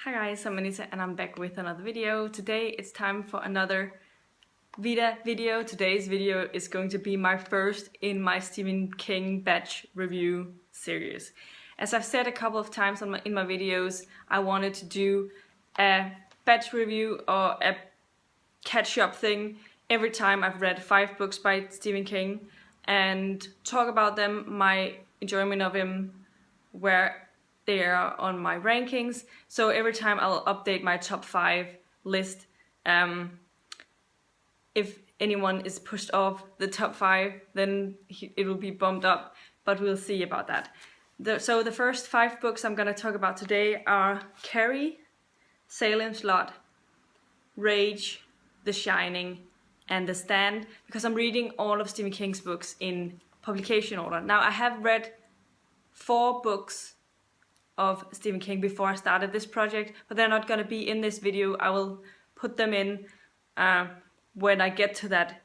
Hi guys, I'm Anita and I'm back with another video. Today it's time for another VEDA video. Today's video is going to be my first in my Stephen King batch review series. As I've said a couple of times in my videos, I wanted to do a batch review or a catch-up thing every time I've read 5 books by Stephen King and talk about them, my enjoyment of him, where they are on my rankings. So every time I'll update my top 5 list. If anyone is pushed off the top 5, then it will be bumped up, but we'll see about that. So the first 5 books I'm going to talk about today are Carrie, Salem's Lot, Rage, The Shining, and The Stand, because I'm reading all of Stephen King's books in publication order. Now I have read 4 books of Stephen King before I started this project, but they're not going to be in this video. I will put them in when I get to that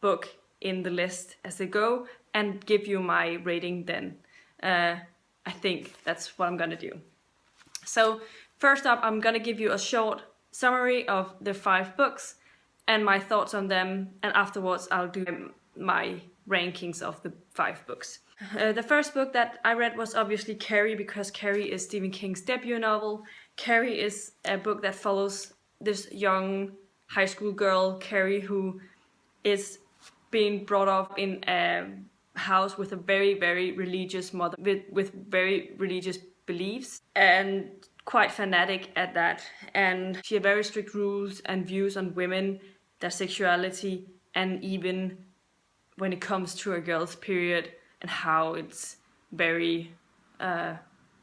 book in the list as they go and give you my rating then. I think that's what I'm going to do. So first up, I'm going to give you a short summary of the 5 books and my thoughts on them, and afterwards I'll do my rankings of the 5 books. The first book that I read was obviously Carrie, because Carrie is Stephen King's debut novel. Carrie is a book that follows this young high school girl, Carrie, who is being brought up in a house with a very, very religious mother, with very religious beliefs, and quite fanatic at that. And she has very strict rules and views on women, their sexuality, and even when it comes to a girl's period, and how it's very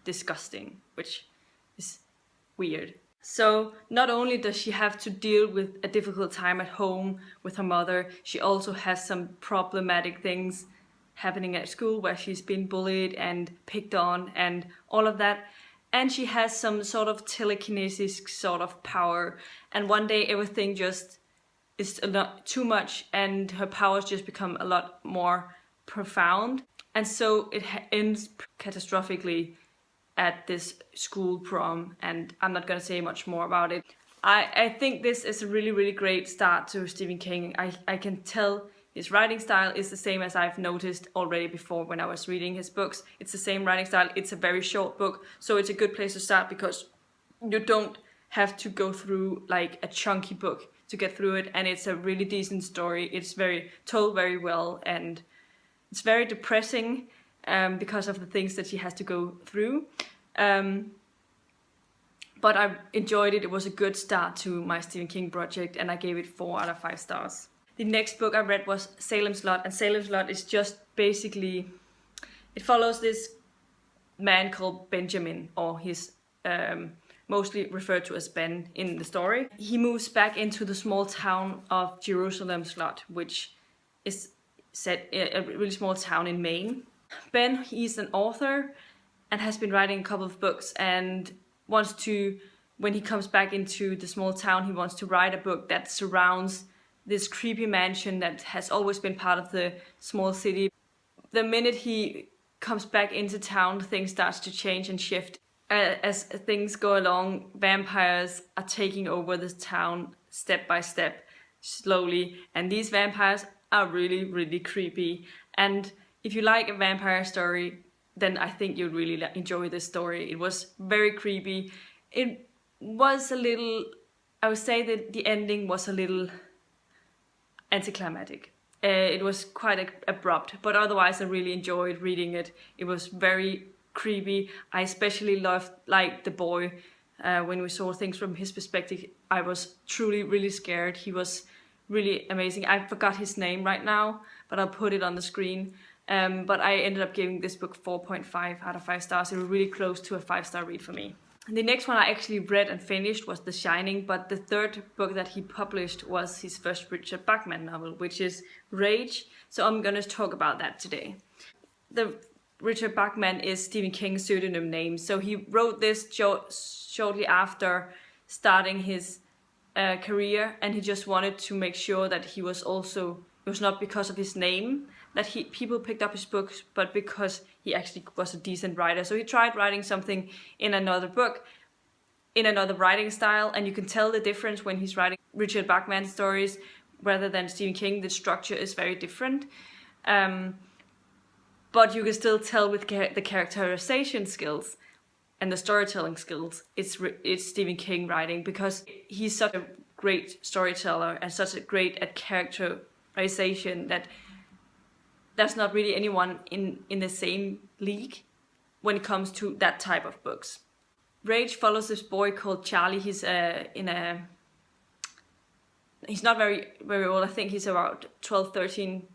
disgusting, which is weird. So not only does she have to deal with a difficult time at home with her mother, she also has some problematic things happening at school where she's been bullied and picked on and all of that. And she has some sort of telekinesis sort of power, and one day everything just is a lot too much and her powers just become a lot more profound. And so it ends catastrophically at this school prom, and I'm not going to say much more about it. I think this is a really, really great start to Stephen King. I can tell his writing style is the same as I've noticed already before when I was reading his books. It's the same writing style. It's a very short book, so it's a good place to start because you don't have to go through like a chunky book to get through it, and it's a really decent story. It's told very well, and it's very depressing because of the things that she has to go through. But I enjoyed it. It was a good start to my Stephen King project, and I gave it 4 out of 5 stars. The next book I read was Salem's Lot, and Salem's Lot is just basically, it follows this man called Benjamin, or he's mostly referred to as Ben in the story. He moves back into the small town of Salems Lot, which is set in a really small town in Maine. Ben, he's an author and has been writing a couple of books, and wants to, when he comes back into the small town, he wants to write a book that surrounds this creepy mansion that has always been part of the small city. The minute he comes back into town, things starts to change and shift. As things go along, vampires are taking over this town step by step, slowly, and these vampires are really, really creepy. And if you like a vampire story, then I think you'll really enjoy this story. It was very creepy. It was a little, I would say that the ending was a little anticlimactic. It was quite abrupt, but otherwise I really enjoyed reading it. It was very creepy. I especially loved like the boy. When we saw things from his perspective, I was truly really scared. He was really amazing. I forgot his name right now, but I'll put it on the screen. But I ended up giving this book 4.5 out of 5 stars. It was really close to a 5-star read for me. The next one I actually read and finished was The Shining, but the third book that he published was his first Richard Bachman novel, which is Rage. So I'm going to talk about that today. The Richard Bachman is Stephen King's pseudonym name, so he wrote this shortly after starting his career, and he just wanted to make sure that he was also, it was not because of his name that people picked up his books, but because he actually was a decent writer. So he tried writing something in another book, in another writing style, and you can tell the difference when he's writing Richard Bachman stories rather than Stephen King. The structure is very different. But you can still tell with the characterization skills and the storytelling skills, it's Stephen King writing, because he's such a great storyteller and such a great at characterization that there's not really anyone in the same league when it comes to that type of books. Rage follows this boy called Charlie. He's he's not very old. I think he's about 12, 13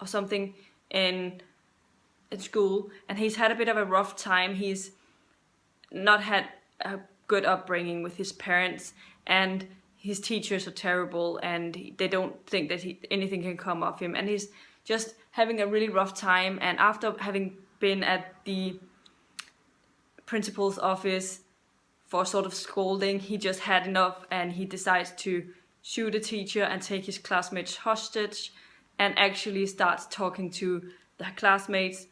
or something in school, and he's had a bit of a rough time. He's not had a good upbringing with his parents, and his teachers are terrible, and they don't think that anything can come of him, and he's just having a really rough time. And after having been at the principal's office for sort of scolding, he just had enough, and he decides to shoot a teacher and take his classmates hostage, and actually starts talking to the classmates,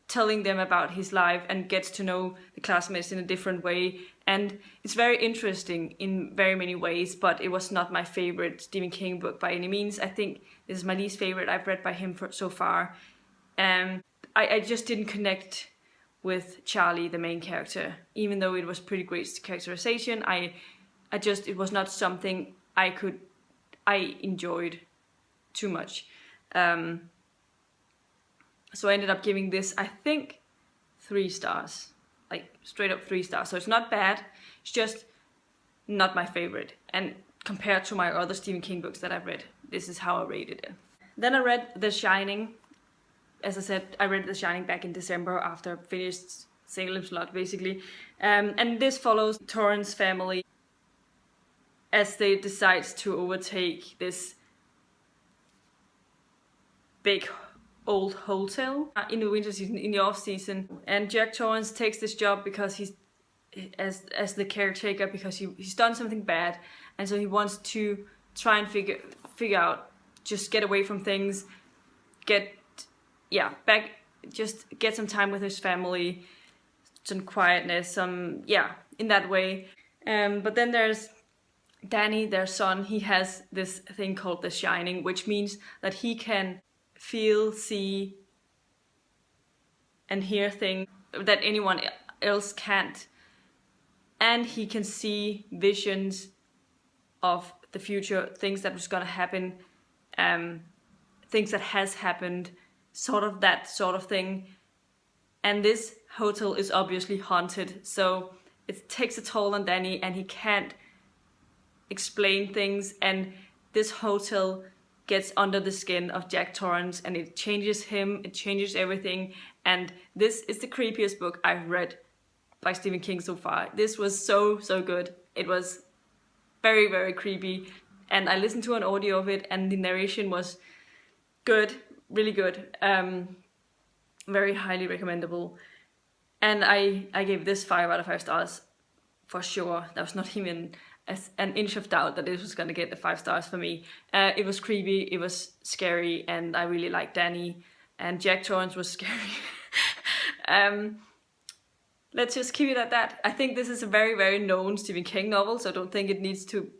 telling them about his life, and gets to know the classmates in a different way. And it's very interesting in very many ways, but it was not my favorite Stephen King book by any means. I think this is my least favorite I've read by him so far. I just didn't connect with Charlie, the main character, even though it was pretty great characterization. It was not something I enjoyed too much. So I ended up giving this, I think, 3 stars, like straight up 3 stars. So it's not bad, it's just not my favorite. And compared to my other Stephen King books that I've read, this is how I rated it. Then I read The Shining. As I said, I read The Shining back in December after I finished Salem's Lot, basically. And this follows Torrance's family as they decide to overtake this big old hotel in the winter season, in the off season. And Jack Torrance takes this job because he's as the caretaker, because he's done something bad, and so he wants to try and figure out, just get away from things, get some time with his family, some quietness, in that way. But then there's Danny, their son. He has this thing called The Shining, which means that he can feel, see, and hear things that anyone else can't. And he can see visions of the future, things that was gonna happen, things that has happened, that sort of thing. And this hotel is obviously haunted, so it takes a toll on Danny, and he can't explain things, and this hotel gets under the skin of Jack Torrance, and it changes him, it changes everything. And this is the creepiest book I've read by Stephen King so far. This was so good. It was very, very creepy, and I listened to an audio of it, and the narration was good, really good, very highly recommendable. And I gave this 5 out of 5 stars for sure. There was not even an inch of doubt that it was gonna get the 5 stars for me. It was creepy, it was scary, and I really liked Danny, and Jack Torrance was scary. Let's just keep it at that. I think this is a very, very known Stephen King novel, so I don't think it needs to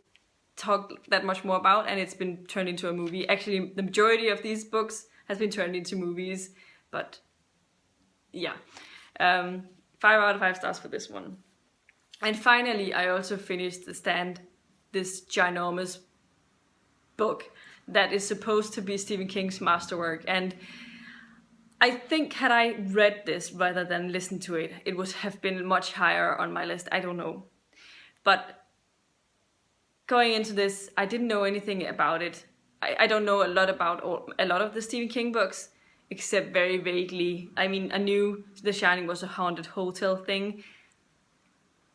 talk that much more about, and it's been turned into a movie. Actually, the majority of these books has been turned into movies, but yeah. 5 out of 5 stars for this one. And finally, I also finished The Stand, this ginormous book that is supposed to be Stephen King's masterwork. And I think had I read this rather than listened to it, it would have been much higher on my list. I don't know. But going into this, I didn't know anything about it. I don't know a lot about a lot of the Stephen King books, except very vaguely. I mean, I knew The Shining was a haunted hotel thing,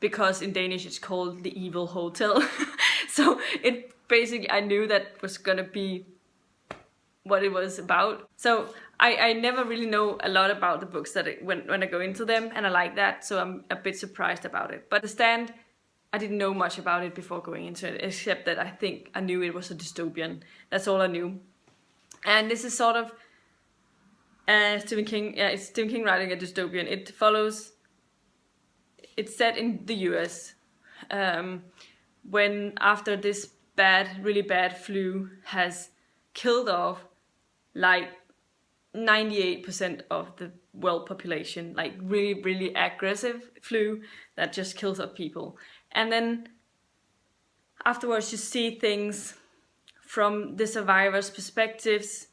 because in Danish it's called The Evil Hotel. So it basically, I knew that was gonna be what it was about. So I never really know a lot about the books when I go into them, and I like that, so I'm a bit surprised about it. But The Stand, I didn't know much about it before going into it, except that I think I knew it was a dystopian. That's all I knew. And this is sort of Stephen King, it's Stephen King writing a dystopian. It follows it's set in the US, when after this really bad flu has killed off like 98% of the world population, like really aggressive flu that just kills off people. And then afterwards you see things from the survivors' perspectives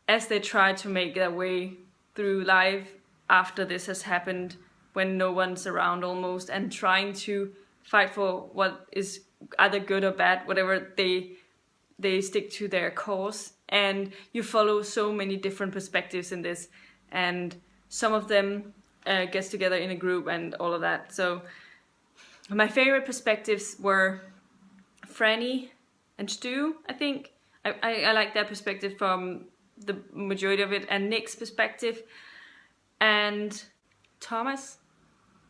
as they try to make their way through life after this has happened, when no one's around almost, and trying to fight for what is either good or bad, whatever they stick to their cause. And you follow so many different perspectives in this, and some of them gets together in a group and all of that. So my favorite perspectives were Franny and Stu, I think. I like their perspective from the majority of it, and Nick's perspective, and Thomas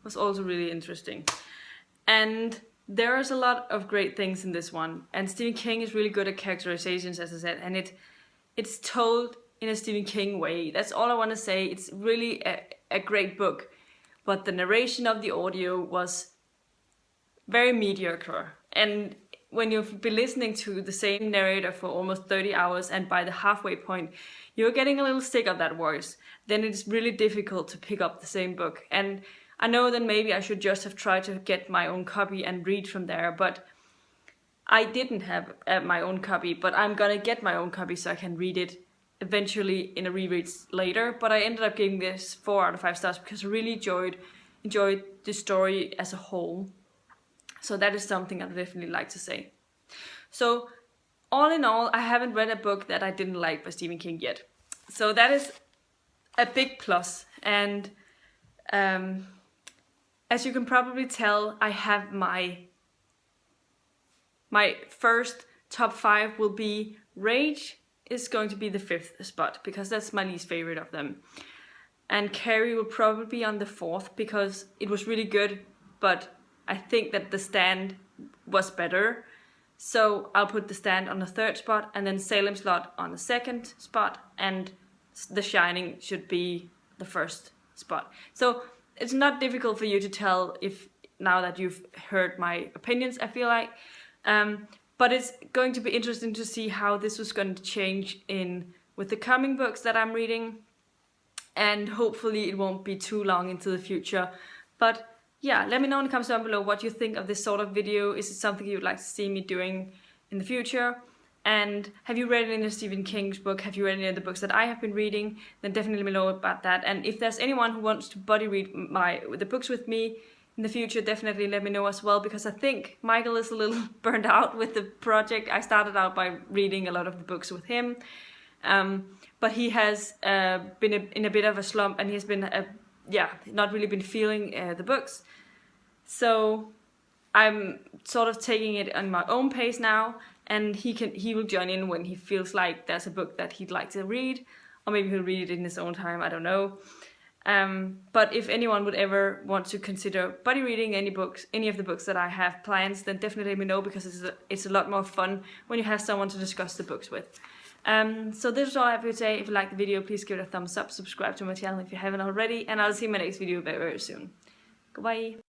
was also really interesting. And there's a lot of great things in this one, and Stephen King is really good at characterizations, as I said, and it's told in a Stephen King way. That's all I want to say. It's really a great book, but the narration of the audio was very mediocre. And when you've been listening to the same narrator for almost 30 hours, and by the halfway point you're getting a little sick of that voice, then it's really difficult to pick up the same book. And I know that maybe I should just have tried to get my own copy and read from there, but I didn't have my own copy, but I'm gonna get my own copy so I can read it eventually in a reread later. But I ended up giving this 4 out of 5 stars because I really enjoyed the story as a whole. So that is something I'd definitely like to say. So all in all, I haven't read a book that I didn't like by Stephen King yet. So that is a big plus. And as you can probably tell, I have my first top 5 will be Rage is going to be the 5th spot, because that's my least favorite of them. And Carrie will probably be on the 4th because it was really good, but I think that The Stand was better. So I'll put The Stand on the 3rd spot, and then Salem's Lot on the 2nd spot, and The Shining should be the 1st spot. So it's not difficult for you to tell if now that you've heard my opinions, I feel like. But it's going to be interesting to see how this was going to change with the coming books that I'm reading. And hopefully it won't be too long into the future. But yeah, let me know in the comments down below what you think of this sort of video. Is it something you'd like to see me doing in the future? And have you read any of Stephen King's book? Have you read any of the books that I have been reading? Then definitely let me know about that. And if there's anyone who wants to buddy read the books with me in the future, definitely let me know as well, because I think Michael is a little burned out with the project. I started out by reading a lot of the books with him, but he has been in a bit of a slump, and he's been not really been feeling the books. So I'm sort of taking it on my own pace now, and he will join in when he feels like there's a book that he'd like to read, or maybe he'll read it in his own time, I don't know. But if anyone would ever want to consider buddy reading any of the books that I have plans, then definitely let me know, because it's a lot more fun when you have someone to discuss the books with. So this is all I have to say. If you like the video, please give it a thumbs up, subscribe to my channel if you haven't already, and I'll see you in my next video very, very soon. Goodbye.